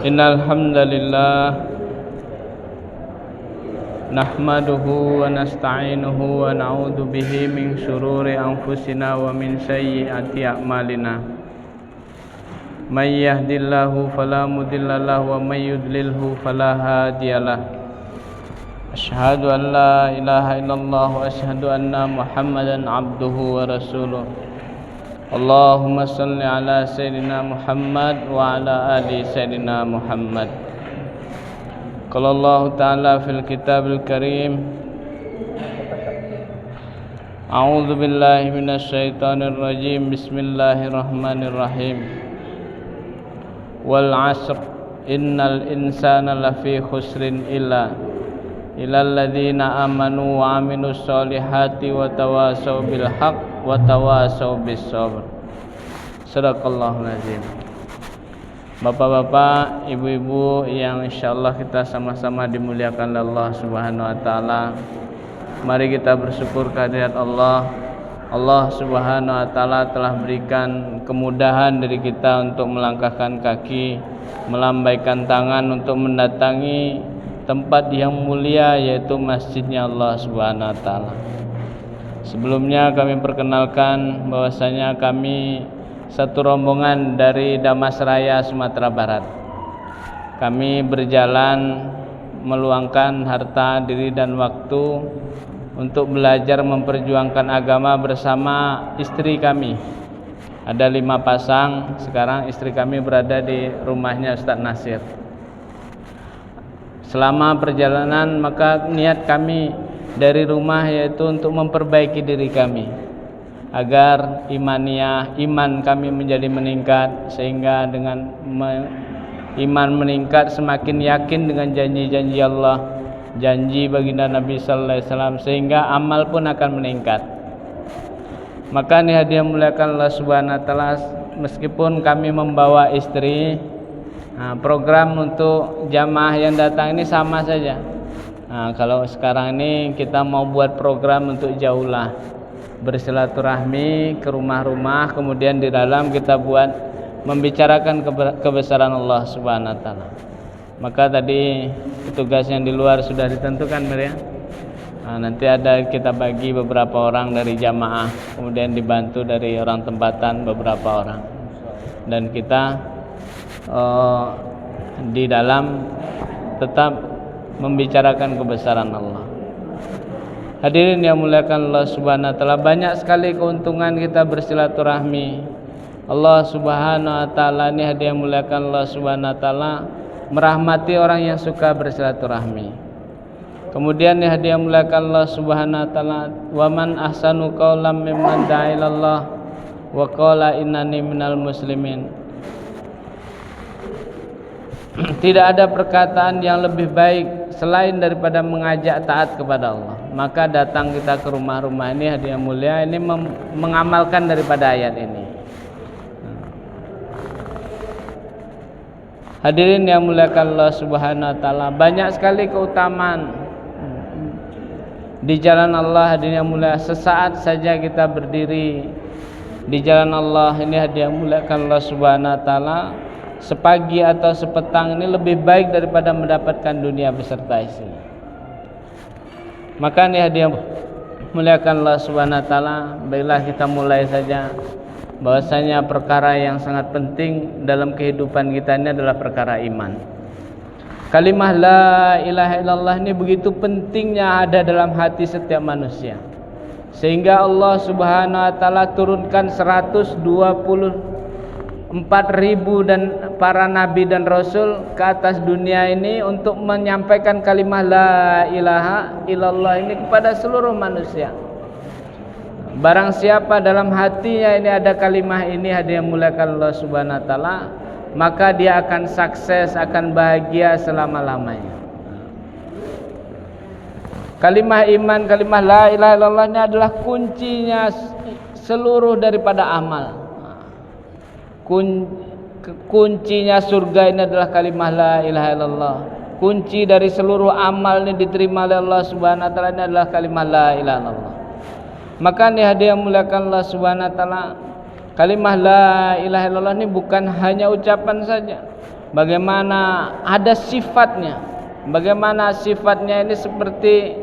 Innal hamdalillah nahmaduhu wa nasta'inuhu wa na'udzu bihi min shururi anfusina wa min sayyiati a'malina. May yahdihillahu fala mudilla lahu wa may yudlilhu fala hadiyalah. Asyhadu an la ilaha illallah wa asyhadu anna Muhammadan abduhu wa rasuluh. Allahumma salli ala Sayyidina Muhammad wa ala ali Sayyidina Muhammad. Qala Allah Ta'ala fil Kitabil Karim, A'udzu billahi minasy syaithanir rajim. Bismillahirrahmanirrahim. Wal 'ashr innal insana lafi khusrin illal ladzina amanu wa 'amilus solihati wa tawasaw bil haqq wa tawasaw bis sabr. Shadaqallahul azim. Bapak-bapak, ibu-ibu yang insyaallah kita sama-sama dimuliakan oleh Allah Subhanahu wa taala. Mari kita bersyukur kehadirat Allah. Allah Subhanahu wa taala telah berikan kemudahan dari kita untuk melangkahkan kaki, melambaikan tangan untuk mendatangi tempat yang mulia, yaitu masjidnya Allah Subhanahu wa taala. Sebelumnya kami perkenalkan bahwasanya kami satu rombongan dari Damasraya, Sumatera Barat. Kami berjalan meluangkan harta, diri dan waktu untuk belajar memperjuangkan agama bersama istri kami. Ada 5 pasang. Sekarang istri kami berada di rumahnya Ustaz Nasir. Selama perjalanan maka niat kami dari rumah yaitu untuk memperbaiki diri kami agar iman kami menjadi meningkat, sehingga dengan iman meningkat semakin yakin dengan janji-janji Allah, janji baginda Nabi sallallahu alaihi wasallam, sehingga amal pun akan meningkat. Maka ini hadiah muliakan Allah Subhanahu wa taala, meskipun kami membawa istri, program untuk jamaah yang datang ini sama saja. Kalau sekarang ini kita mau buat program untuk jaulah, bersilaturahmi ke rumah-rumah, kemudian di dalam kita buat membicarakan kebesaran Allah Subhanahu wa taala. Maka tadi petugas yang di luar sudah ditentukan, Maria. Nanti ada kita bagi beberapa orang dari jamaah, kemudian dibantu dari orang tempatan beberapa orang, dan kita di dalam tetap membicarakan kebesaran Allah. Hadirin yang muliakan Allah Subhanahu wa taala, banyak sekali keuntungan kita bersilaturahmi. Allah Subhanahu wa taala ini hadiah muliakan Allah Subhanahu wa taala merahmati orang yang suka bersilaturahmi. Kemudian hadiah muliakan Allah Subhanahu wa taala, wa man ahsanu qaulan mimman da'a ilallah wa qala innani minal muslimin. Tidak ada perkataan yang lebih baik selain daripada mengajak taat kepada Allah. Maka datang kita ke rumah-rumah ini hadiah mulia ini mengamalkan daripada ayat ini. Hadirin yang muliakan Allah Subhanahu wa taala, banyak sekali keutamaan di jalan Allah. Hadirin yang mulia, sesaat saja kita berdiri di jalan Allah ini hadiah muliakan Allah Subhanahu wa taala, sepagi atau sepetang ini lebih baik daripada mendapatkan dunia beserta isinya. Maka ini hadiah muliakan Allah Subhanahu wa taala. Baiklah kita mulai saja. Bahwasanya perkara yang sangat penting dalam kehidupan kita ini adalah perkara iman. Kalimah la ilaha illallah ini begitu pentingnya ada dalam hati setiap manusia, sehingga Allah Subhanahu wa taala turunkan 124.000 dan para nabi dan rasul ke atas dunia ini untuk menyampaikan kalimah la ilaha illallah ini kepada seluruh manusia. Barang siapa dalam hatinya ini ada kalimah ini hadiah muliakan Allah Subhanahu wa taala, maka dia akan sukses, akan bahagia selama-lamanya. Kalimah iman, kalimah la ilaha illallah ini adalah kuncinya seluruh daripada amal. Kuncinya surga ini adalah kalimah la ilaha illallah. Kunci dari seluruh amal ini diterima oleh Allah Subhanahu wa taala ini adalah kalimah la ilaha illallah. Maka ini hadiah muliakan Allah Subhanahu wa taala, kalimah la ilaha illallah ini bukan hanya ucapan saja. bagaimana ada sifatnya. Bagaimana sifatnya ini seperti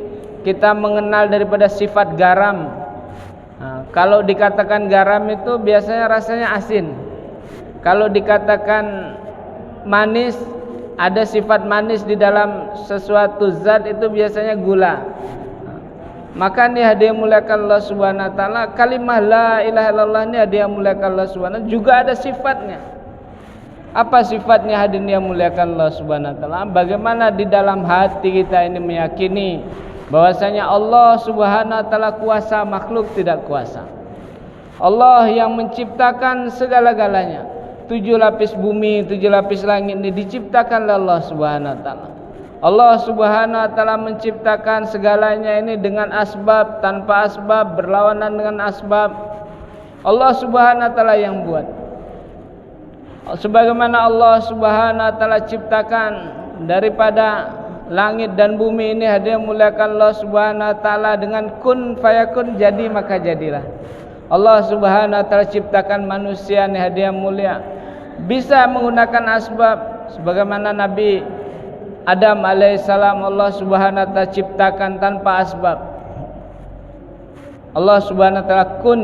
kita mengenal daripada sifat garam. Kalau dikatakan garam itu biasanya rasanya asin. Kalau dikatakan manis, ada sifat manis di dalam sesuatu zat itu biasanya gula. Maka ini hadiah muliakan Allah Subhanahu wa taala, kalimah la ilaha illallah ini hadiah muliakan Allah Subhanahu juga ada sifatnya. Apa sifatnya hadirin yang muliakan Allah Subhanahu wa taala? Bagaimana di dalam hati kita ini meyakini bahwasanya Allah Subhanahu wa taala kuasa, makhluk tidak kuasa. Allah yang menciptakan segala-galanya. 7 lapis bumi, 7 lapis langit ini diciptakan oleh Allah Subhanahu wa taala. Allah Subhanahu wa taala menciptakan segalanya ini dengan asbab, tanpa asbab, berlawanan dengan asbab. Allah Subhanahu wa taala yang buat. Sebagaimana Allah Subhanahu wa taala ciptakan daripada langit dan bumi ini hadiah muliakan Allah Subhanahu wa taala dengan kun fayakun, jadi maka jadilah. Allah Subhanahu wa taala ciptakan manusia ini hadiah mulia bisa menggunakan asbab, sebagaimana Nabi Adam alaihissalam Allah Subhanahu wa taala ciptakan tanpa asbab. Allah Subhanahu wa taala kun,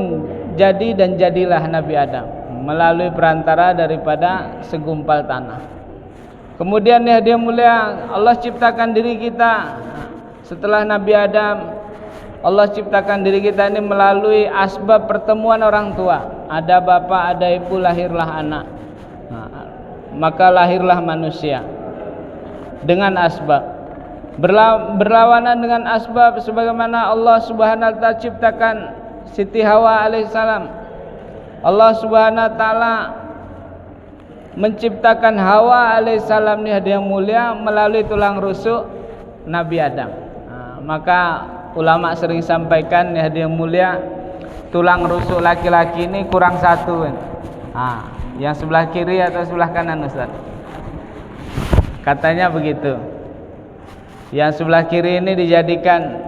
jadi dan jadilah Nabi Adam melalui perantara daripada segumpal tanah. Kemudian ya dia mulia, Allah ciptakan diri kita setelah Nabi Adam. Allah ciptakan diri kita ini melalui asbab pertemuan orang tua. Ada bapak, ada ibu, lahirlah anak. Maka lahirlah manusia dengan asbab. Berlawanan dengan asbab sebagaimana Allah Subhanahu wa taala ciptakan Siti Hawa alaihissalam. Allah Subhanahu wa taala menciptakan Hawa alaihissalam ini hadiah mulia melalui tulang rusuk Nabi Adam. Maka ulama sering sampaikan ya hadiah mulia, tulang rusuk laki-laki ini kurang satu. Yang sebelah kiri atau sebelah kanan Ustaz? Katanya begitu. Yang sebelah kiri ini dijadikan,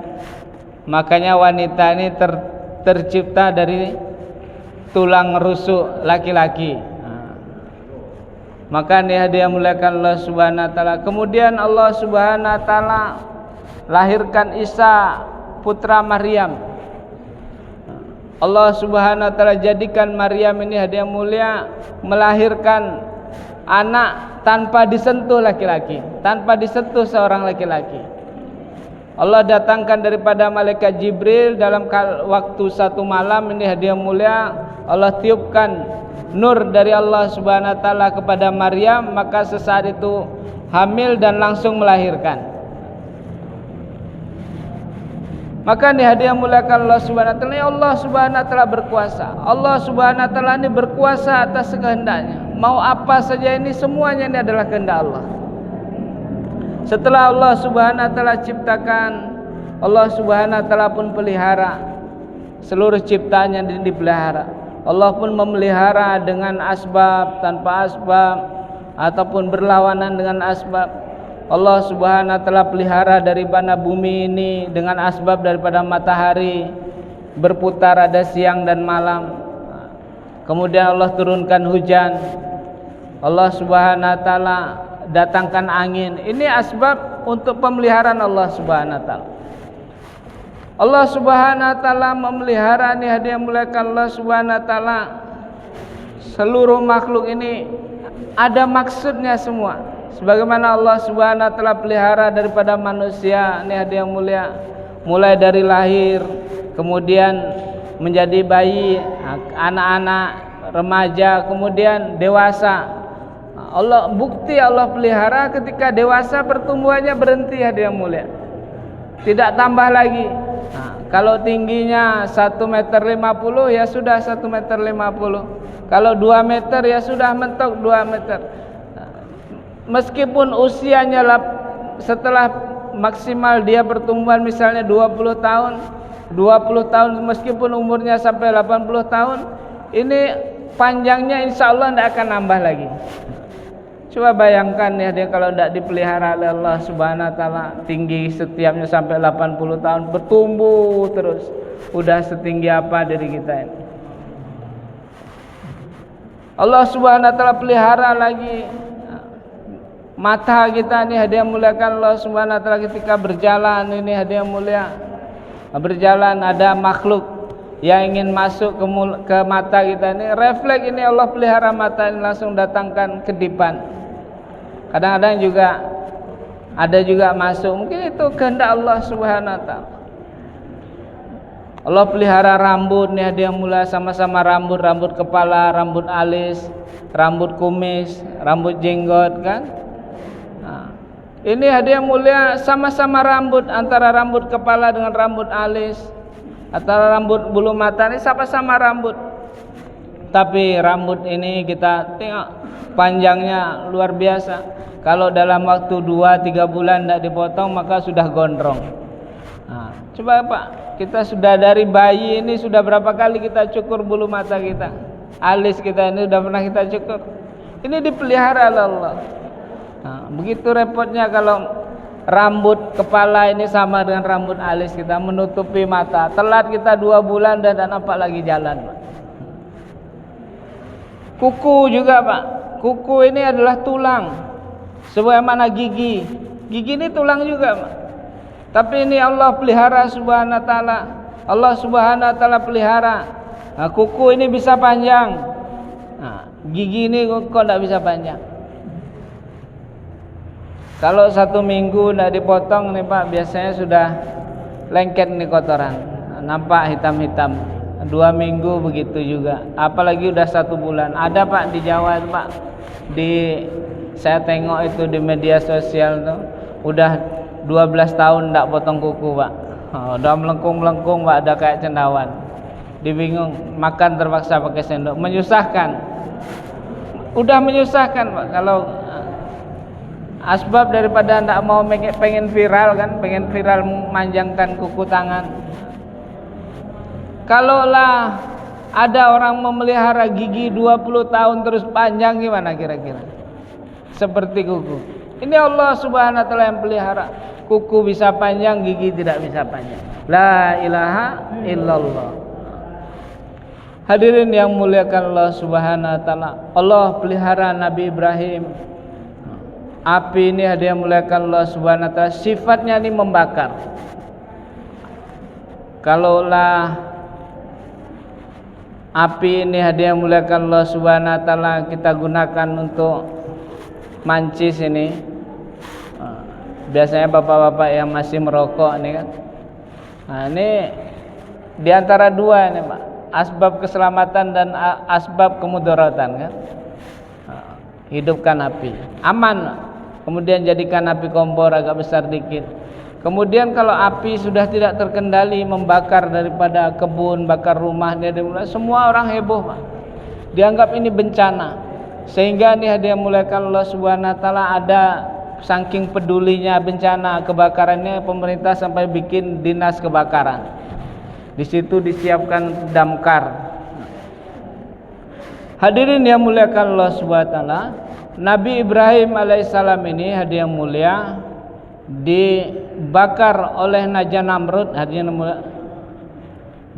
makanya wanita ini tercipta dari tulang rusuk laki-laki. Maka ini hadiah muliakan Allah Subhanahu wa taala. Kemudian Allah Subhanahu wa taala lahirkan Isa putra Maryam. Allah Subhanahu wa taala jadikan Maryam ini hadiah mulia melahirkan anak tanpa disentuh laki-laki, tanpa disentuh seorang laki-laki. Allah datangkan daripada malaikat Jibril dalam waktu satu malam ini hadiah mulia, Allah tiupkan nur dari Allah Subhanahu wa taala kepada Maryam, maka sesaat itu hamil dan langsung melahirkan. Maka ini hadiah muliakan Allah Subhanahu wa taala. Allah Subhanahu wa taala berkuasa. Allah Subhanahu wa taala ini berkuasa atas kehendaknya. Mau apa saja ini semuanya ini adalah kehendak Allah. Setelah Allah Subhanahu wa taala ciptakan, Allah Subhanahu wa taala pun pelihara seluruh ciptaannya dipelihara. Allah pun memelihara dengan asbab, tanpa asbab, ataupun berlawanan dengan asbab. Allah Subhanahu wa taala pelihara daripada bumi ini dengan asbab daripada matahari berputar ada siang dan malam. Kemudian Allah turunkan hujan. Allah Subhanahu wa taala datangkan angin. Ini asbab untuk pemeliharaan Allah Subhanahu wa taala. Allah Subhanahu wa taala memelihara ini hadiah muliakan Allah Subhanahu wa taala. Seluruh makhluk ini ada maksudnya semua. Sebagaimana Allah Subhanahu wa taala pelihara daripada manusia ini hadiah mulia, mulai dari lahir, kemudian menjadi bayi, anak-anak, remaja, kemudian dewasa. Allah bukti Allah pelihara ketika dewasa pertumbuhannya berhenti hadiah mulia, tidak tambah lagi. Kalau tingginya 1,50 meter ya sudah 1,50 meter. Kalau 2 meter ya sudah mentok 2 meter. Meskipun usianya setelah maksimal dia pertumbuhan misalnya 20 tahun meskipun umurnya sampai 80 tahun, ini panjangnya insya Allah tidak akan nambah lagi. Coba bayangkan ya, dia kalau tidak dipelihara oleh Allah Subhanahu wa taala, tinggi setiapnya sampai 80 tahun, bertumbuh terus. Udah setinggi apa diri kita ini? Allah Subhanahu wa taala pelihara lagi Mata kita ini hadiah mulia kan Allah Subhanahu wa taala. Ketika berjalan ini hadiah mulia, berjalan ada makhluk yang ingin masuk ke mata kita ini, refleks ini Allah pelihara mata ini, langsung datangkan kedipan. Kadang-kadang juga ada juga masuk, mungkin itu kehendak Allah Subhanahu wa taala. Allah pelihara rambut nih hadiah mulia, sama-sama rambut kepala, rambut alis, rambut kumis, rambut jenggot kan. Nah, ini hadiah mulia sama-sama rambut, antara rambut kepala dengan rambut alis, antara rambut bulu mata ini sama-sama rambut. Tapi rambut ini kita tengok panjangnya luar biasa. Kalau dalam waktu 2-3 bulan tidak dipotong maka sudah gondrong. Nah, coba Pak, kita sudah dari bayi ini sudah berapa kali kita cukur bulu mata kita, alis kita ini sudah pernah kita cukur. Ini dipelihara oleh Allah. Nah, begitu repotnya kalau rambut kepala ini sama dengan rambut alis kita, menutupi mata. Telat kita 2 bulan dan nampak lagi jalan, Pak. Kuku juga, Pak. Kuku ini adalah tulang, sebagaimana gigi. Gigi ini tulang juga, Pak. Tapi ini Allah pelihara Subhanahu wa taala. Allah Subhanahu wa taala pelihara. Nah, kuku ini bisa panjang. Nah, gigi ini kok tidak bisa panjang. Kalau 1 minggu tidak dipotong nih Pak, biasanya sudah lengket nih kotoran, nampak hitam-hitam. 2 minggu begitu juga, apalagi udah 1 bulan. Ada Pak di Jawa itu Pak, saya tengok itu di media sosial tuh, udah 12 tahun tidak potong kuku Pak. Udah melengkung-melengkung Pak, ada kayak cendawan. Dibingung, makan terpaksa pakai sendok, menyusahkan. Udah menyusahkan Pak. Kalau asbab daripada tidak mau pengen viral kan, pengen viral memanjangkan kuku tangan. Kalaulah ada orang memelihara gigi 20 tahun terus panjang, gimana kira-kira? Seperti kuku. Ini Allah Subhanahu wa taala yang pelihara. Kuku bisa panjang, gigi tidak bisa panjang. La ilaha illallah. Hadirin yang muliakan Allah Subhanahu wa taala, Allah pelihara Nabi Ibrahim. Api ini hadiah muliakan Allah Subhanahu wa taala, sifatnya ini membakar. Kalaulah api ini hadiah muliakan Allah Subhanahu wa taala kita gunakan untuk mancis ini, biasanya bapak-bapak yang masih merokok ini kan. Nah, ini di antara 2 ini Pak, asbab keselamatan dan asbab kemudaratan kan. Hidupkan api, aman. Kemudian jadikan api kompor agak besar dikit. Kemudian kalau api sudah tidak terkendali, membakar daripada kebun, bakar rumah, semua orang heboh Pak. Dianggap ini bencana. Sehingga ini hadiah muliakan Allah Subhanahu wa taala, ada saking pedulinya bencana kebakarannya, pemerintah sampai bikin dinas kebakaran. Di situ disiapkan damkar. Hadirin yang muliakan Allah Subhanahu wa taala, Nabi Ibrahim alaihissalam ini hadiah mulia dibakar oleh Raja Namrud.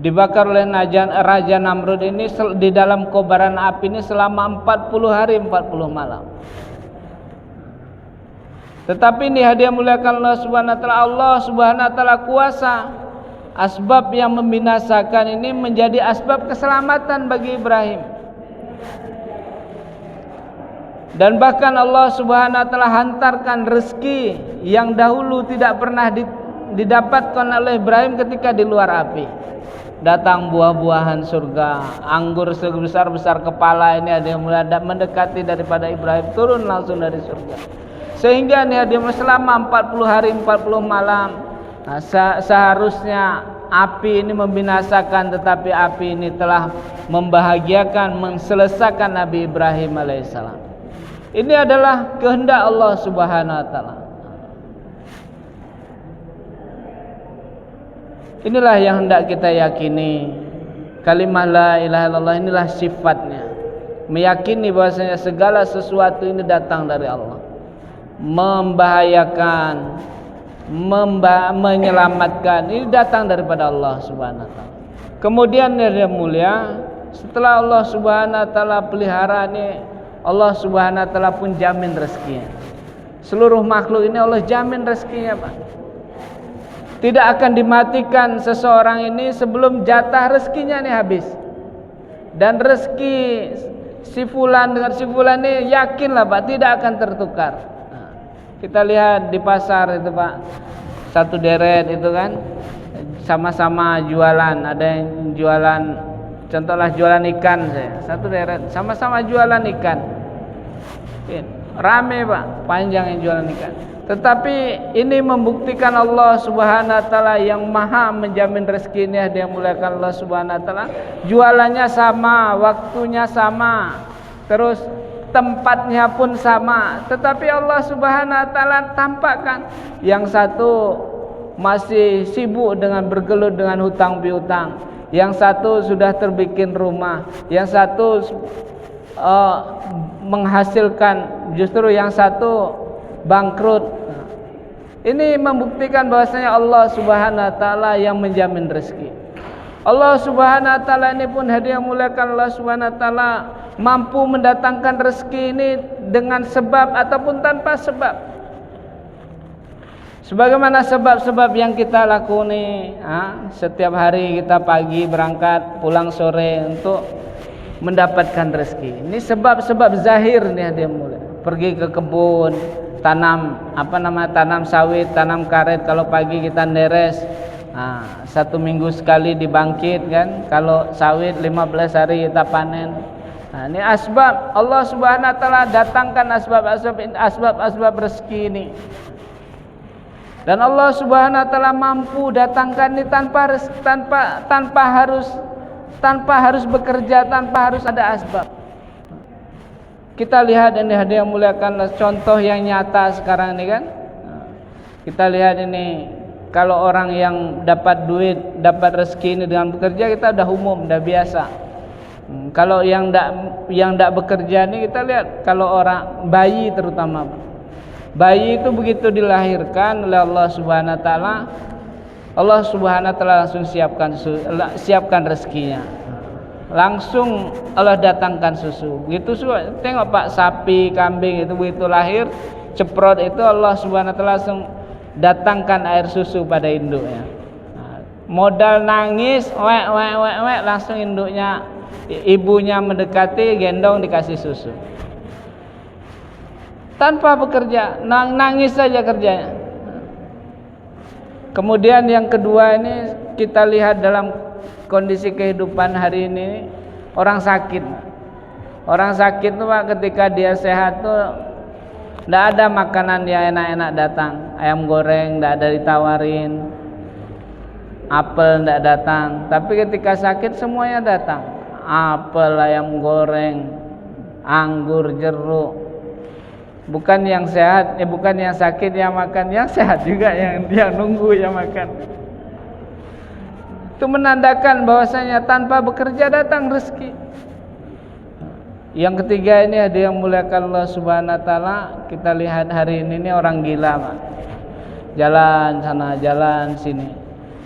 Dibakar oleh Raja Namrud ini di dalam kobaran api ini selama 40 hari 40 malam. Tetapi ini hadiah muliakan Allah Subhanahu wa taala, Allah Subhanahu wa taala kuasa. Asbab yang membinasakan ini menjadi asbab keselamatan bagi Ibrahim. Dan bahkan Allah Subhanahu wa taala hantarkan rezeki yang dahulu tidak pernah didapatkan oleh Ibrahim ketika di luar api. Datang buah-buahan surga, anggur sebesar-besar kepala ini ada yang mulai mendekati daripada Ibrahim, turun langsung dari surga. Sehingga ini dia selama 40 hari 40 malam. Nah, seharusnya api ini membinasakan, tetapi api ini telah membahagiakan, menselesaikan Nabi Ibrahim alaihissalam. Ini adalah kehendak Allah Subhanahu wa taala. Inilah yang hendak kita yakini. Kalimah la ilaha illallah inilah sifatnya. Meyakini bahwasanya segala sesuatu ini datang dari Allah. Membahayakan, menyelamatkan, ini datang daripada Allah Subhanahu wa taala. Kemudian yang mulia, setelah Allah Subhanahu wa taala pelihara ini, Allah Subhanahu wa taala pun jamin rezekinya. seluruh makhluk ini Allah jamin rezekinya, Pak. Tidak akan dimatikan seseorang ini sebelum jatah rezekinya nih habis. Dan rezeki si fulan dengan si fulan ini yakinlah, Pak, tidak akan tertukar. Nah, kita lihat di pasar itu, Pak, satu deret itu kan sama-sama jualan. Ada yang jualan, contohlah jualan ikan saya, satu deret sama-sama jualan ikan. Rame, Pak, panjang yang jualan ikan. Tetapi ini membuktikan Allah Subhanahu wa taala yang maha menjamin rezeki ini. Ada yang muliakan Allah Subhanahu wa taala, jualannya sama, waktunya sama, terus tempatnya pun sama, tetapi Allah Subhanahu wa taala tampakkan yang satu masih sibuk dengan bergelut dengan hutang piutang, yang satu sudah terbikin rumah, yang satu menghasilkan, justru yang satu bangkrut. Ini membuktikan bahwasanya Allah Subhanahu wa taala yang menjamin rezeki. Allah Subhanahu wa taala ini pun hadiah muliakan Allah Subhanahu wa taala mampu mendatangkan rezeki ini dengan sebab ataupun tanpa sebab. Sebagaimana sebab-sebab yang kita lakoni, setiap hari kita pagi berangkat, pulang sore untuk mendapatkan rezeki. Ini sebab-sebab zahir nih hadiah mulia. Pergi ke kebun, tanam tanam sawit, tanam karet. Kalau pagi kita neres, satu minggu sekali dibangkit kan. Kalau sawit 15 hari kita panen. Nah, ini asbab Allah Subhanahu wa taala datangkan asbab rezeki ini. Dan Allah Subhanahu wa taala mampu datangkan ini tanpa harus bekerja, tanpa harus ada asbab. Kita lihat ini hadiah muliakan contoh yang nyata sekarang ini kan. Kita lihat ini, kalau orang yang dapat duit, dapat rezeki ini dengan bekerja, kita udah umum, udah biasa. Kalau yang enggak bekerja ini, kita lihat kalau orang bayi terutama. Bayi itu begitu dilahirkan oleh Allah Subhanahu wa taala, Allah Subhanahu wa taala langsung siapkan rezekinya. Langsung Allah datangkan susu. Begitu tengok Pak, sapi, kambing itu begitu lahir, ceprot itu Allah Subhanahu wa taala langsung datangkan air susu pada induknya. Modal nangis, wek, langsung induknya, ibunya mendekati, gendong, dikasih susu. Tanpa bekerja, nangis saja kerjanya. Kemudian yang kedua ini kita lihat dalam kondisi kehidupan hari ini, orang sakit. Orang sakit tuh Pak, ketika dia sehat tuh tidak ada makanan yang enak-enak datang. Ayam goreng tidak ada ditawarin, apel tidak datang. Tapi ketika sakit semuanya datang. Apel, ayam goreng, anggur, jeruk. Bukan yang sehat, bukan yang sakit yang makan, yang sehat juga yang nunggu yang makan. Itu menandakan bahwasanya tanpa bekerja datang rezeki. Yang ketiga ini ada yang muliakan Allah Subhanahu wa taala. Kita lihat hari ini orang gila, Pak. Jalan sana, jalan sini.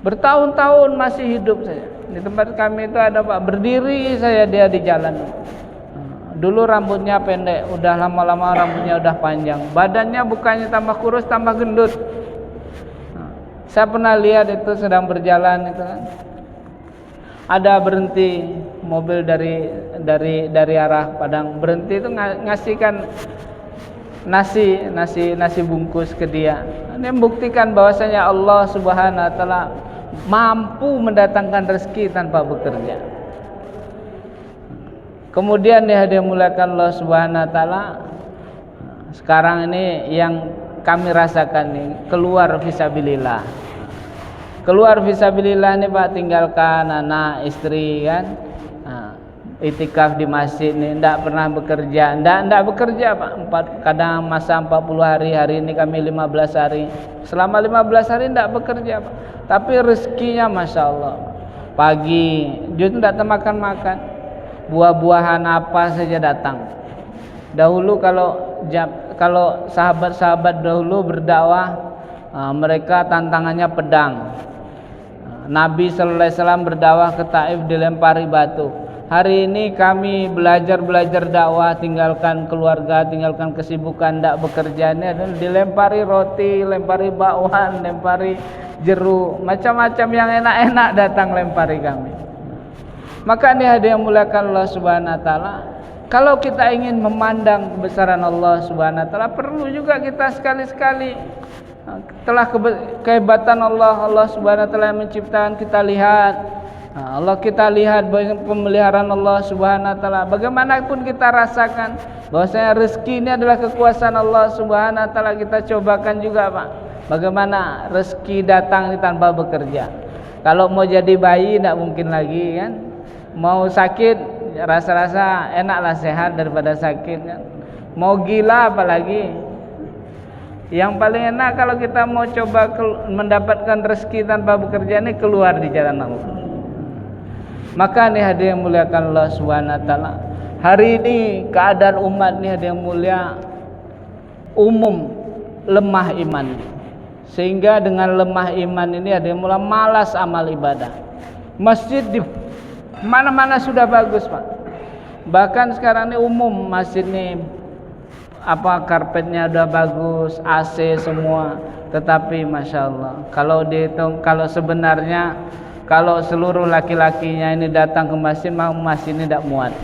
Bertahun-tahun masih hidup saja. Di tempat kami itu ada Pak, berdiri saya dia di jalan. Dulu rambutnya pendek, udah lama-lama rambutnya udah panjang. Badannya bukannya tambah kurus, tambah gendut. Saya pernah lihat itu sedang berjalan itu kan. Ada berhenti mobil dari arah Padang, berhenti itu ngasihkan nasi bungkus ke dia. Ini membuktikan bahwasanya Allah Subhanahu wa taala mampu mendatangkan rezeki tanpa bekerja. Kemudian dia muliakan Allah Subhanahu wa taala. Sekarang ini yang kami rasakan nih, keluar fisabilillah. Keluar fisabilillah nih Pak, tinggalkan anak, istri kan. Itikaf di masjid nih, enggak pernah bekerja. Enggak bekerja Pak. Kadang masa 40 hari, hari ini kami 15 hari. Selama 15 hari enggak bekerja Pak. Tapi rezekinya Masya Allah. Pagi, justru enggak makan-makan. Buah-buahan apa saja datang. Dahulu kalau sahabat-sahabat dahulu berdakwah, mereka tantangannya pedang. Nabi sallallahu alaihi wasallam berdakwah ke Taif dilempari batu. hari ini kami belajar dakwah, tinggalkan keluarga, tinggalkan kesibukan, tidak bekerja, ini adalah dilempari roti, lempari bakwan, lempari jeruk, macam-macam yang enak-enak datang lempari kami. Maka ini hadiah yang muliakan Allah Subhanahu wa taala. Kalau kita ingin memandang kebesaran Allah Subhanahu wa taala, perlu juga kita sekali-sekali telah kehebatan Allah Subhanahu wa taala yang menciptakan, kita lihat. Kita lihat pemeliharaan Allah Subhanahu wa taala. Bagaimanapun kita rasakan bahwasanya rezeki ini adalah kekuasaan Allah Subhanahu wa taala, kita cobakan juga, Pak. Bagaimana rezeki datang tanpa bekerja. Kalau mau jadi bayi tidak mungkin lagi kan. Mau sakit rasa-rasa enaklah sehat daripada sakit kan. Mau gila apalagi. Yang paling enak kalau kita mau coba mendapatkan rezeki tanpa bekerja, ini keluar di jalan Allah. Maka ini hadiah yang muliakan Allah Subhanahu wa taala. Hari ini keadaan umat ini hadiah yang mulia, umum lemah iman. Sehingga dengan lemah iman ini hadiah yang mulia malas amal ibadah. Masjid di mana-mana sudah bagus, Pak. Bahkan sekarang ini umum masjid ini karpetnya udah bagus, AC semua. Tetapi masya Allah, kalau dihitung, kalau sebenarnya kalau seluruh laki-lakinya ini datang ke masjid, masjid ini tidak muat.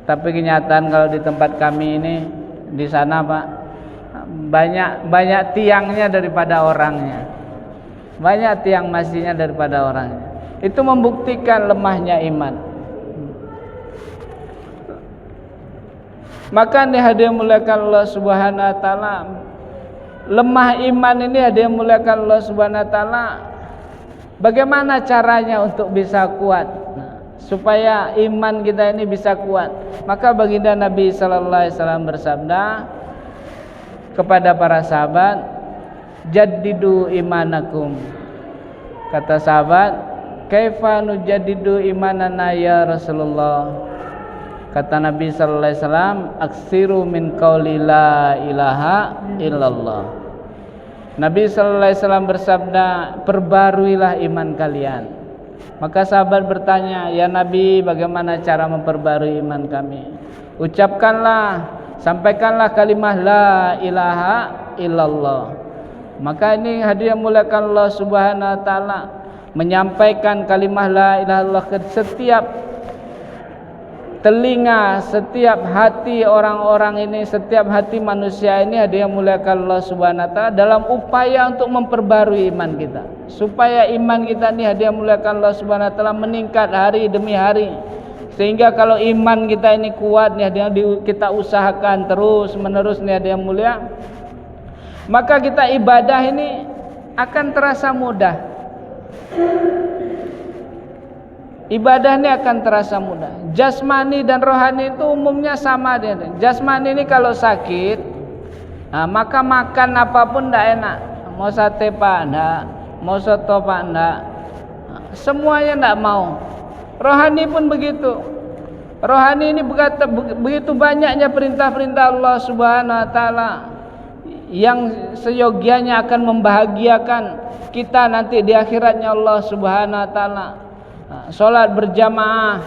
Tapi kenyataan kalau di tempat kami ini, di sana, Pak, banyak tiangnya daripada orangnya. Banyak tiang masjidnya daripada orangnya. Itu membuktikan lemahnya iman. Maka ini hadiah muliakan Allah Subhanahu wa taala. Lemah iman ini hadiah muliakan Allah Subhanahu wa taala. Bagaimana caranya untuk bisa kuat? Supaya iman kita ini bisa kuat. Maka baginda Nabi sallallahu alaihi wasallam bersabda kepada para sahabat, "Jaddidu imanakum." Kata sahabat, "Kaifa nujaddidu imanana ya Rasulullah?" Kata Nabi sallallahu alaihi wasallam, "Aksiru min qauli la ilaha illallah." Nabi sallallahu alaihi wasallam bersabda, "Perbaruilah iman kalian." Maka sahabat bertanya, "Ya Nabi, bagaimana cara memperbarui iman kami?" Ucapkanlah, sampaikanlah kalimah la ilaha illallah. Maka ini hadiah muliakan Allah Subhanahu wa taala, menyampaikan kalimah la ilaha illallah ke setiap telinga, setiap hati orang-orang ini, setiap hati manusia ini hadiah muliakan Allah Subhanahu wa taala dalam upaya untuk memperbarui iman kita. Supaya iman kita ini hadiah muliakan Allah Subhanahu wa taala meningkat hari demi hari. Sehingga kalau iman kita ini kuat nih, kita usahakan terus menerus nih hadiah mulia, maka kita ibadah ini akan terasa mudah. Ibadah ini akan terasa mudah. Jasmani dan rohani itu umumnya sama dia. Jasmani ini kalau sakit, maka makan apapun tidak enak. Mau sate Pak enggak, mau soto Pak enggak, semuanya tidak mau. Rohani pun begitu. Rohani ini begitu banyaknya perintah-perintah Allah Subhanahu wa taala yang seyogianya akan membahagiakan kita nanti di akhiratnya Allah Subhanahu wa taala. Salat berjamaah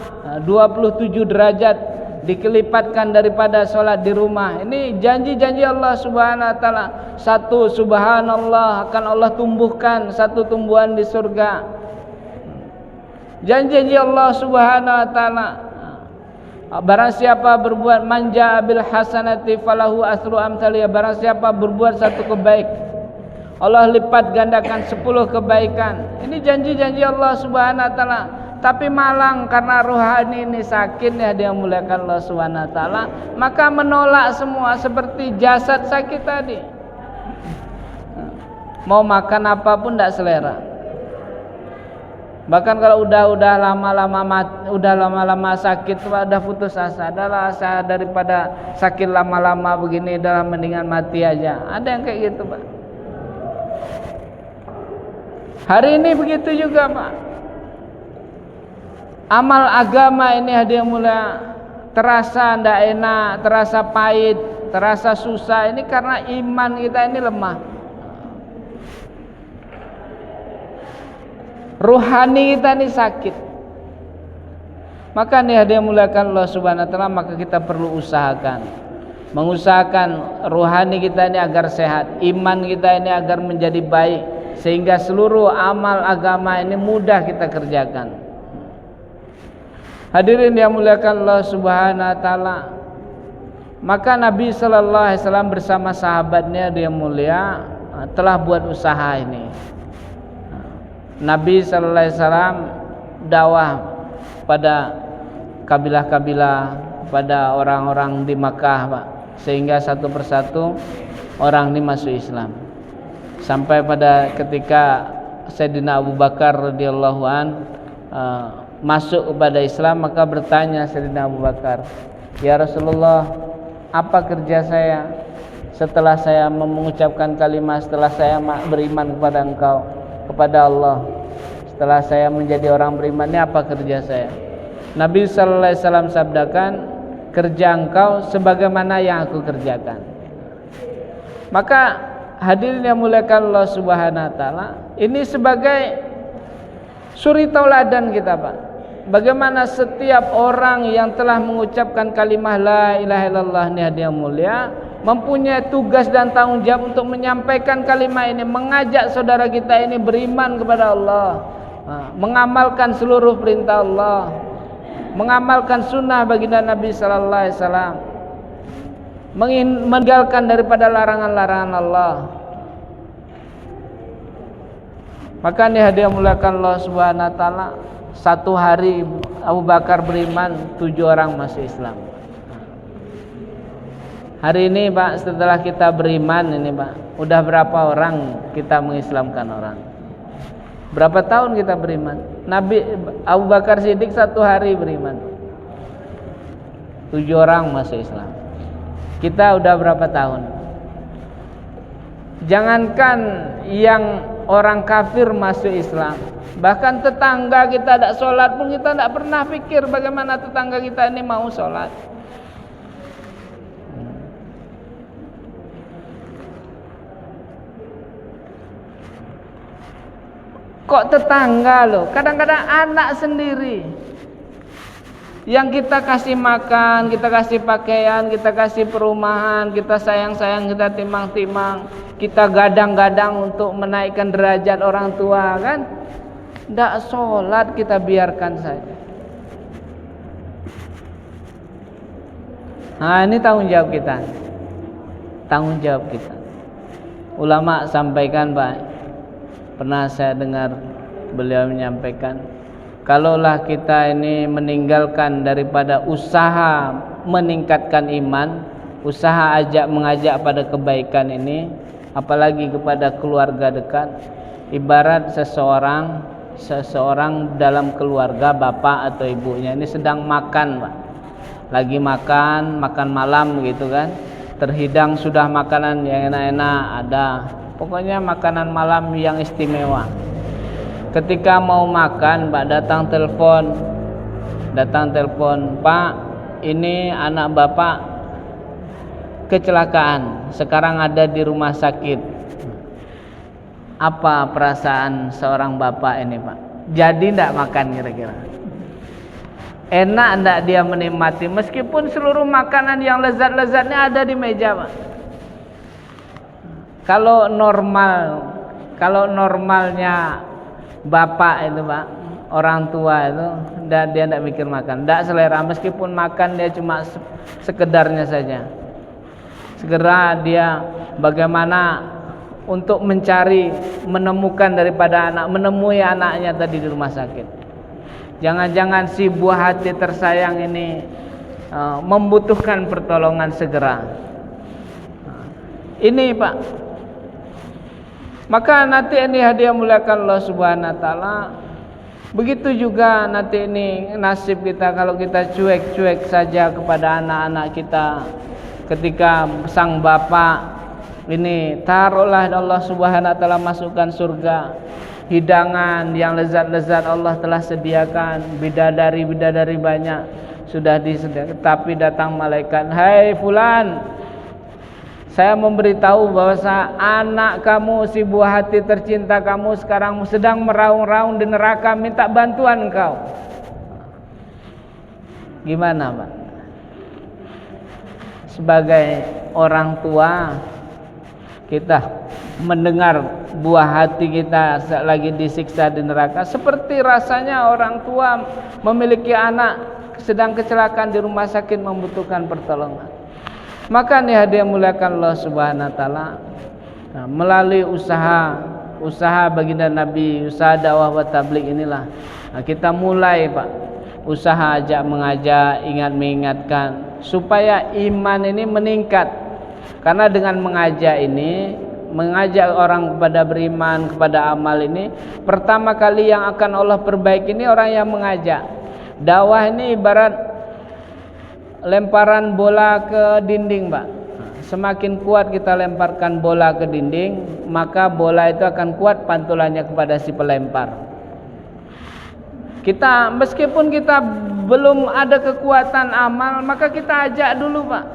27 derajat dikelipatkan daripada salat di rumah. Ini janji-janji Allah Subhanahu wa taala. Satu, subhanallah, akan Allah tumbuhkan satu tumbuhan di surga. Janji-janji Allah Subhanahu wa taala. Barang siapa berbuat manja bil hasanati falahu asru amsalih. Barang siapa berbuat satu kebaikan, Allah lipat gandakan 10 kebaikan. Ini janji-janji Allah Subhanahu wa taala. Tapi malang karena rohani ini sakit ya, dia muliakan Allah Subhanahu wa taala, maka menolak semua seperti jasad sakit tadi. Mau makan apapun tidak selera. Bahkan kalau udah lama-lama sakit, udah putus asa. Adalah asa daripada sakit lama-lama begini, adalah mendingan mati aja. Ada yang kayak gitu, Pak. Hari ini begitu juga, Pak. Amal agama ini hadiah mulia terasa tidak enak, terasa pahit, terasa susah. Ini karena iman kita ini lemah. Ruhani kita ini sakit. Maka nih hadiah muliakan Allah Subhanahu wa taala, maka kita perlu mengusahakan rohani kita ini agar sehat, iman kita ini agar menjadi baik, sehingga seluruh amal agama ini mudah kita kerjakan. Hadirin yang muliakan Allah Subhanahu wa taala, maka Nabi sallallahu alaihi wasallam bersama sahabatnya dia mulia telah buat usaha ini. Nabi sallallahu alaihi wasallam dakwah pada kabilah-kabilah, pada orang-orang di Makkah, Pak, sehingga satu persatu orang ini masuk Islam. Sampai pada ketika Sayyidina Abu Bakar radhiyallahu an masuk kepada Islam, maka bertanya Sayyidina Abu Bakar, "Ya Rasulullah, apa kerja saya setelah saya mengucapkan kalimat, setelah saya beriman kepada Engkau, kepada Allah, setelah saya menjadi orang beriman, ini apa kerja saya?" Nabi sallallahu alaihi wasallam sabdakan, "Kerja engkau sebagaimana yang aku kerjakan." Maka hadirin yang muliakan Allah Subhanahu wa taala, ini sebagai suri tauladan kita, Pak. Bagaimana setiap orang yang telah mengucapkan kalimah la ilaha illallah ini hadiah mulia mempunyai tugas dan tanggung jawab untuk menyampaikan kalimah ini, mengajak saudara kita ini beriman kepada Allah, mengamalkan seluruh perintah Allah, mengamalkan sunnah baginda Nabi sallallahu alaihi wasallam, meninggalkan daripada larangan-larangan Allah. Maka ini hadiah muliakan Allah Subhanahu wa taala, satu hari Abu Bakar beriman, 7 orang masuk Islam. Hari ini, Pak, setelah kita beriman ini, Pak, udah berapa orang kita mengislamkan orang? Berapa tahun kita beriman? Nabi Abu Bakar Siddiq 1 hari beriman, 7 orang masuk Islam. Kita udah berapa tahun? Jangankan yang orang kafir masuk Islam, bahkan tetangga kita tidak sholat pun kita tidak pernah pikir bagaimana tetangga kita ini mau sholat. Kok tetangga loh, kadang-kadang anak sendiri yang kita kasih makan, kita kasih pakaian, kita kasih perumahan, kita sayang-sayang, kita timang-timang, kita gadang-gadang untuk menaikkan derajat orang tua, kan? Tidak sholat, kita biarkan saja. Nah, ini tanggung jawab kita. Tanggung jawab kita. Ulama sampaikan, Pak, pernah saya dengar beliau menyampaikan, kalaulah kita ini meninggalkan daripada usaha meningkatkan iman, usaha mengajak pada kebaikan ini, apalagi kepada keluarga dekat, ibarat seseorang dalam keluarga, bapak atau ibunya ini sedang makan, Pak. Lagi makan malam gitu kan, terhidang sudah makanan yang enak-enak ada, pokoknya makanan malam yang istimewa. Ketika mau makan, Pak, datang telepon, "Pak, ini anak Bapak kecelakaan, sekarang ada di rumah sakit." Apa perasaan seorang bapak ini, Pak? Jadi tidak makan kira-kira? Enak tidak dia menikmati meskipun seluruh makanan yang lezat-lezatnya ada di meja, Pak? Kalau normalnya bapak itu, Pak, orang tua itu dia tidak mikir makan, tidak selera, meskipun makan dia cuma sekedarnya saja. Segera dia bagaimana untuk menemukan daripada menemui anaknya tadi di rumah sakit. Jangan-jangan si buah hati tersayang ini membutuhkan pertolongan segera. Ini, Pak. Maka nanti ini hadiah muliakan Allah Subhanahu wa taala. Begitu juga nanti ini nasib kita kalau kita cuek-cuek saja kepada anak-anak kita. Ketika sang bapak ini taruhlah Allah Subhanahu wa taala masukkan surga, hidangan yang lezat-lezat Allah telah sediakan, bidadari-bidadari banyak sudah disediakan, tapi datang malaikat, "Hai fulan, saya memberitahu bahwa anak kamu, si buah hati tercinta kamu sekarang sedang meraung-raung di neraka, minta bantuan engkau." Gimana Pak? Sebagai orang tua, kita mendengar buah hati kita lagi disiksa di neraka, seperti rasanya orang tua memiliki anak sedang kecelakaan di rumah sakit membutuhkan pertolongan. Maka nih hadiah muliakan Allah Subhanahu wa taala, melalui usaha baginda Nabi, usaha dakwah wa tabligh inilah kita mulai Pak, usaha ajak mengajak, ingat mengingatkan supaya iman ini meningkat. Karena dengan mengajak ini, mengajak orang kepada beriman, kepada amal ini, pertama kali yang akan Allah perbaiki ini orang yang mengajak. Dakwah ini ibarat lemparan bola ke dinding Pak. Semakin kuat kita lemparkan bola ke dinding, maka bola itu akan kuat pantulannya kepada si pelempar. Kita meskipun kita belum ada kekuatan amal, maka kita ajak dulu Pak.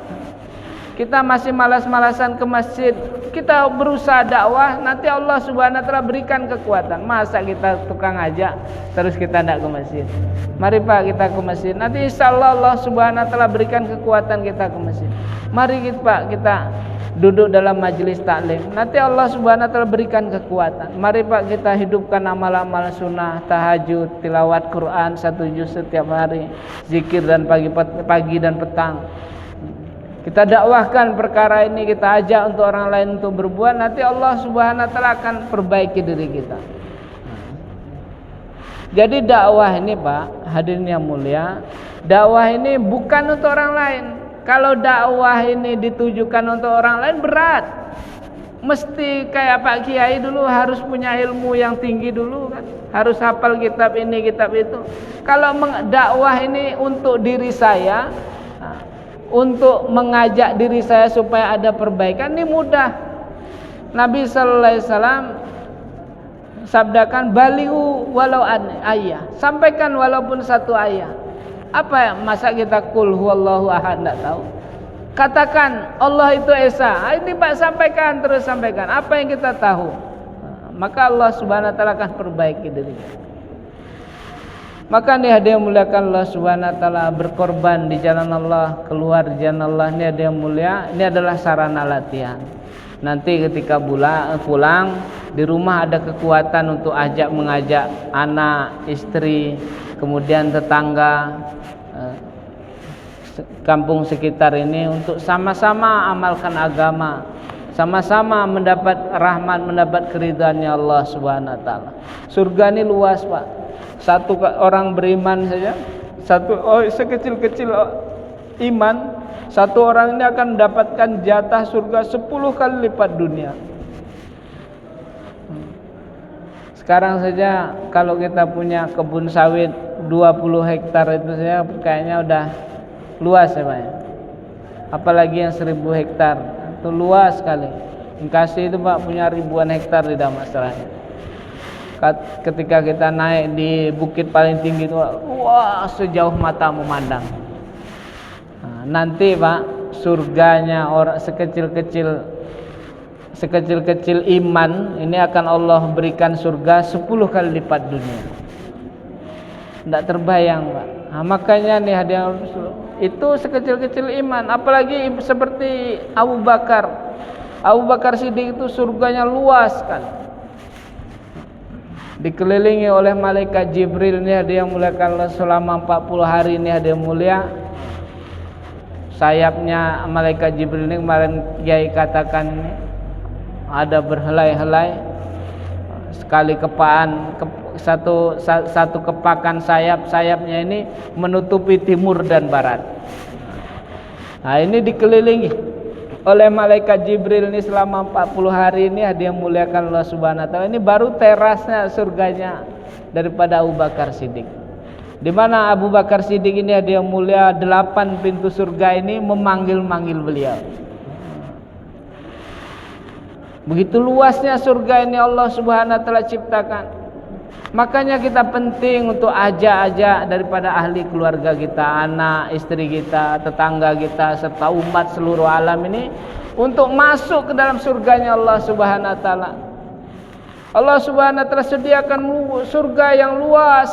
Kita masih malas-malasan ke masjid, kita berusaha dakwah, nanti Allah Subhanahu wa taala berikan kekuatan. Masa kita tukang ajak terus kita tidak ke masjid? Mari Pak kita ke masjid, nanti insyaallah Allah Subhanahu wa taala berikan kekuatan kita ke masjid. Mari Pak kita duduk dalam majelis taklim, nanti Allah Subhanahu wa taala berikan kekuatan. Mari Pak kita hidupkan amal-amal sunnah, tahajud, tilawat Quran 1 juz setiap hari, zikir dan pagi dan petang. Kita dakwahkan perkara ini, kita ajak untuk orang lain untuk berbuat, nanti Allah Subhanahu wa taala akan perbaiki diri kita. Jadi dakwah ini Pak, hadirin yang mulia, dakwah ini bukan untuk orang lain. Kalau dakwah ini ditujukan untuk orang lain berat. Mesti kayak Pak Kiai dulu harus punya ilmu yang tinggi dulu kan. Harus hafal kitab ini, kitab itu. Kalau dakwah ini untuk diri saya, untuk mengajak diri saya supaya ada perbaikan, ini mudah. Nabi sallallahu alaihi wasallam sabdakan baliu walau ayat, sampaikan walaupun satu ayat. Apa ya? Masa kita qul huwallahu ahad enggak tahu? Katakan Allah itu esa. Ini Pak sampaikan, terus sampaikan apa yang kita tahu. Maka Allah Subhanahu wa taala akan perbaiki diri kita. Maka nih ada yang muliakan Allah Subhanahu wa taala, berkorban di jalan Allah, keluar di jalan Allah, ini ada yang mulia, ini adalah sarana latihan. Nanti ketika pulang di rumah ada kekuatan untuk ajak mengajak anak, istri, kemudian tetangga, kampung sekitar ini untuk sama-sama amalkan agama, sama-sama mendapat rahmat, mendapat keridhaannya Allah Subhanahu wa taala. Surga ini luas Pak. Satu orang beriman saja, sekecil-kecil iman, satu orang ini akan mendapatkan jatah surga 10 kali lipat dunia. Sekarang saja kalau kita punya kebun sawit 20 hektar itu saja kayaknya udah luas ya Pak. Apalagi yang 1000 hektar, itu luas sekali. Bekasi itu Pak punya ribuan hektar di Damastraya. Ketika kita naik di bukit paling tinggi itu, wah sejauh mata memandang. Nanti Pak surganya orang sekecil-kecil iman ini akan Allah berikan surga 10 kali lipat dunia. Tidak terbayang Pak. Makanya nih hadiah itu sekecil-kecil iman. Apalagi seperti Abu Bakar Siddiq itu surganya luas kan. Dikelilingi oleh malaikat Jibril, ini ada yang muliakan Allah selama 40 hari ini ada yang mulia. Sayapnya malaikat Jibril ini kemarin Kiai katakan ini ada berhelai-helai. Sekali kepaan satu kepakan sayapnya ini menutupi timur dan barat. Nah ini dikelilingi oleh malaikat Jibril ini selama 40 hari ini ada yang muliakan Allah Subhanahu wa taala. Ini baru terasnya surganya daripada Abu Bakar Siddiq. Di mana Abu Bakar Siddiq ini ada yang mulia, 8 pintu surga ini memanggil-manggil beliau. Begitu luasnya surga ini Allah Subhanahu wa taala ciptakan. Makanya kita penting untuk ajak-ajak daripada ahli keluarga kita, anak, istri kita, tetangga kita, serta umat seluruh alam ini untuk masuk ke dalam surganya Allah Subhanahu wa taala. Allah Subhanahu wa taala sediakan surga yang luas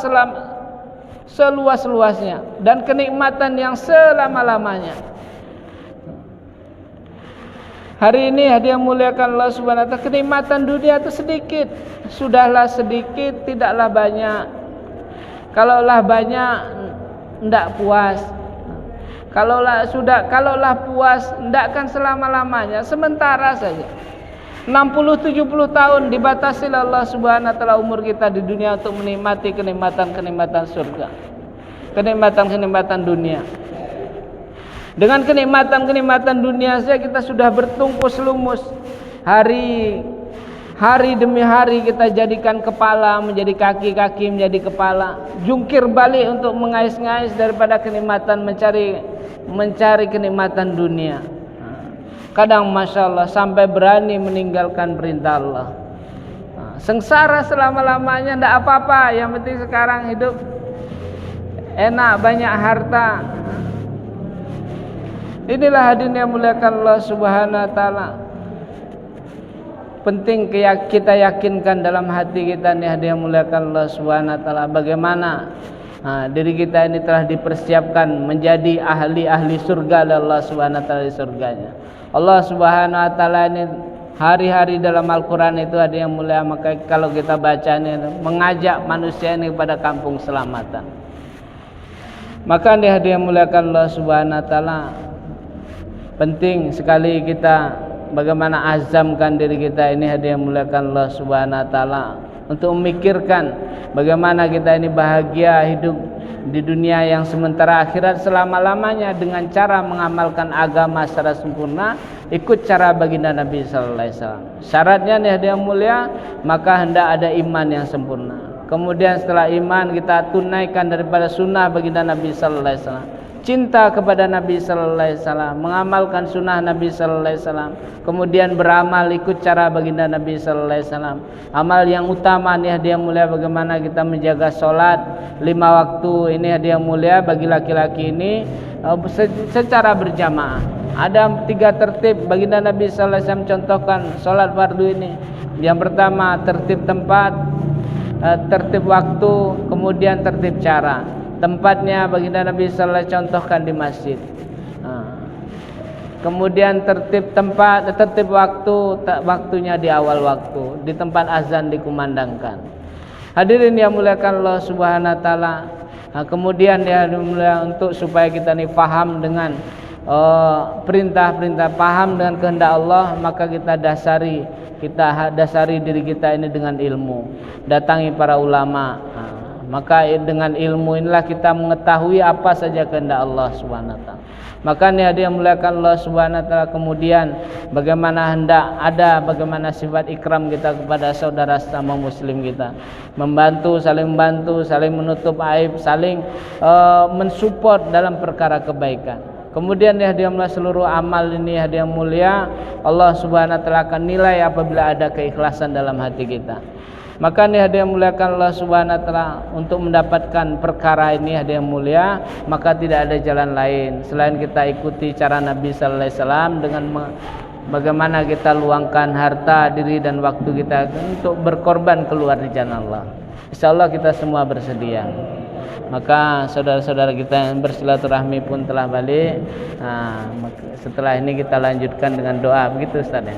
seluas-luasnya dan kenikmatan yang selama-lamanya. Hari ini hadiah muliakan Allah Subhanahu wa taala, kenikmatan dunia itu sedikit. Sudahlah sedikit, tidaklah banyak. Kalaulah banyak enggak puas. Kalaulah puas enggak akan selama-lamanya, sementara saja. 60-70 tahun dibatasi Allah Subhanahu wa taala umur kita di dunia untuk menikmati kenikmatan-kenikmatan surga. Kenikmatan-kenikmatan dunia. Dengan kenikmatan-kenikmatan dunia saja kita sudah bertungkus lumus. Hari demi hari kita jadikan kepala menjadi kaki, kaki menjadi kepala. Jungkir balik untuk mengais-ngais daripada kenikmatan, mencari kenikmatan dunia. Kadang Masya Allah sampai berani meninggalkan perintah Allah. Sengsara selama-lamanya tidak apa-apa, yang penting sekarang hidup enak, banyak harta. Inilah hadirin yang muliakan Allah Subhanahu wa taala. Penting kita yakinkan dalam hati kita nih hadirin yang muliakan Allah Subhanahu wa taala, bagaimana diri kita ini telah dipersiapkan menjadi ahli-ahli surga oleh Allah Subhanahu wa taala di surganya. Allah Subhanahu wa taala ini hari-hari dalam Al-Qur'an itu hadirin yang mulia, maka kalau kita baca ini mengajak manusia ini kepada kampung keselamatan. Maka nih hadirin yang muliakan Allah Subhanahu wa taala, penting sekali kita bagaimana azamkan diri kita ini hadirin yang muliakan Allah Subhanahu wa taala untuk memikirkan bagaimana kita ini bahagia hidup di dunia yang sementara akhirat selama-lamanya dengan cara mengamalkan agama secara sempurna, ikut cara baginda Nabi sallallahu alaihi wasallam. Syaratnya nih hadirin yang mulia, maka hendak ada iman yang sempurna. Kemudian setelah iman kita tunaikan daripada sunnah baginda Nabi sallallahu alaihi wasallam. Cinta kepada Nabi sallallahu alaihi wasallam, mengamalkan sunnah Nabi sallallahu alaihi wasallam, kemudian beramal ikut cara baginda Nabi sallallahu alaihi wasallam. Amal yang utama nih hadiah mulia, bagaimana kita menjaga salat 5 waktu ini hadiah mulia bagi laki-laki ini secara berjamaah. Ada 3 tertib baginda Nabi sallallahu alaihi wasallam contohkan salat fardu ini. Yang pertama tertib tempat, tertib waktu, kemudian tertib cara. Tempatnya baginda Nabi sallallahu alaihi wasallam contohkan di masjid. Kemudian tertib tempat, tertib waktu, waktunya di awal waktu, di tempat azan dikumandangkan. Hadirin yang muliakan Allah Subhanahu wa taala. Kemudian dia mulia untuk supaya kita ini paham dengan perintah-perintah, paham dengan kehendak Allah, maka kita dasari diri kita ini dengan ilmu. Datangi para ulama. Maka dengan ilmu inilah kita mengetahui apa saja kehendak Allah Subhanahu wa taala. Maka ini hadiah muliakan Allah Subhanahu wa taala, kemudian bagaimana bagaimana sifat ikram kita kepada saudara sesama muslim kita. Saling membantu, saling menutup aib, saling mensupport dalam perkara kebaikan. Kemudian ya hadiah mulia, seluruh amal ini hadiah mulia Allah Subhanahu wa taala akan nilai apabila ada keikhlasan dalam hati kita. Maka ini hadiah muliakan Allah Subhanahu wa taala, untuk mendapatkan perkara ini hadiah mulia, maka tidak ada jalan lain selain kita ikuti cara Nabi sallallahu alaihi wasallam dengan bagaimana kita luangkan harta, diri dan waktu kita untuk berkorban keluar di jalan Allah. Insyaallah kita semua bersedia. Maka saudara-saudara kita yang bersilaturahmi pun telah balik. Setelah ini kita lanjutkan dengan doa, begitu Ustaz ya.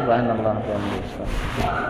Subhanallah wa bihamdihi.